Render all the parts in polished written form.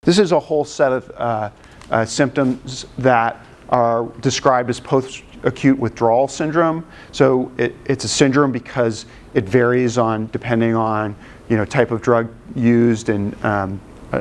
This is a whole set of symptoms that are described as post-acute withdrawal syndrome. So it's a syndrome because it varies depending on type of drug used and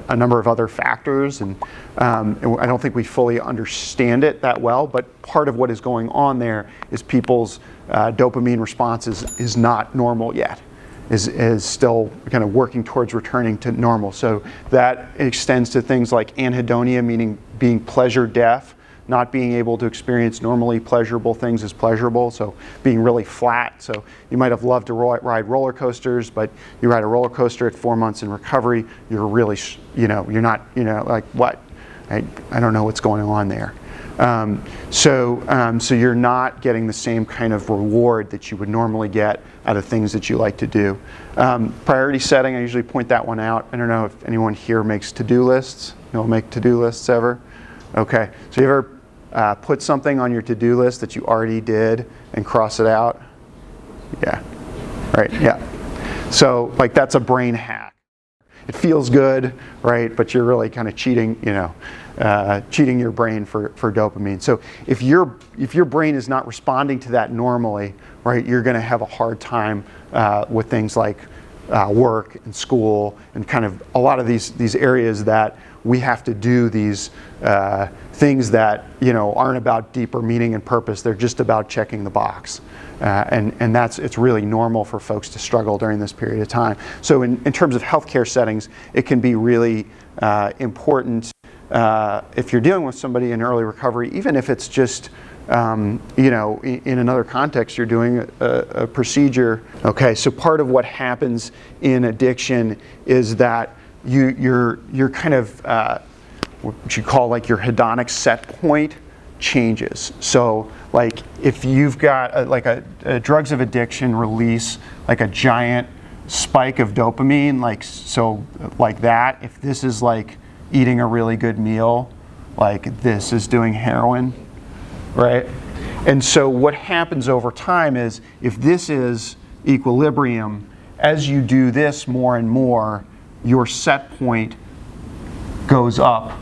a number of other factors, and I don't think we fully understand it that well, but part of what is going on there is people's dopamine response is not normal yet, is still kind of working towards returning to normal. So that extends to things like anhedonia, meaning being pleasure deaf, not being able to experience normally pleasurable things as pleasurable, so being really flat. So you might have loved to ride roller coasters, but you ride a roller coaster at 4 months in recovery, you're really, you're not, like what? I don't know what's going on there. So you're not getting the same kind of reward that you would normally get out of things that you like to do. Priority setting, I usually point that one out. I don't know if anyone here makes to-do lists. You don't make to-do lists ever? Okay, so you ever put something on your to-do list that you already did and cross it out? Yeah, right, yeah. So like that's a brain hack. It feels good, right? But you're really kind of cheating, cheating your brain for dopamine. So if your brain is not responding to that normally, right, you're going to have a hard time with things like work and school and kind of a lot of these areas that we have to do these things that aren't about deeper meaning and purpose. They're just about checking the box, and it's really normal for folks to struggle during this period of time. So in terms of healthcare settings, it can be really important if you're dealing with somebody in early recovery, even if it's just in another context, you're doing a procedure. Okay, so part of what happens in addiction is that you're kind of what you call like your hedonic set point changes. So like if you've got a drugs of addiction release like a giant spike of dopamine, like that. If this is like eating a really good meal, like this is doing heroin, right? And so what happens over time is if this is equilibrium, as you do this more and more, your set point goes up,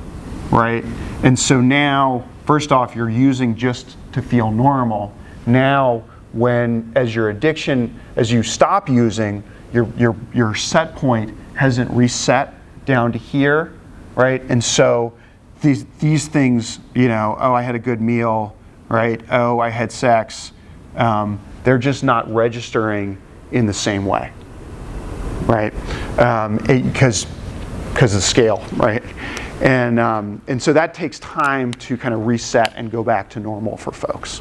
right? And so now, first off, you're using just to feel normal. Now, as you stop using, your set point hasn't reset down to here, right? And so these things, oh, I had a good meal, right? Oh, I had sex. They're just not registering in the same way, right? Because of scale, right? And so that takes time to kind of reset and go back to normal for folks.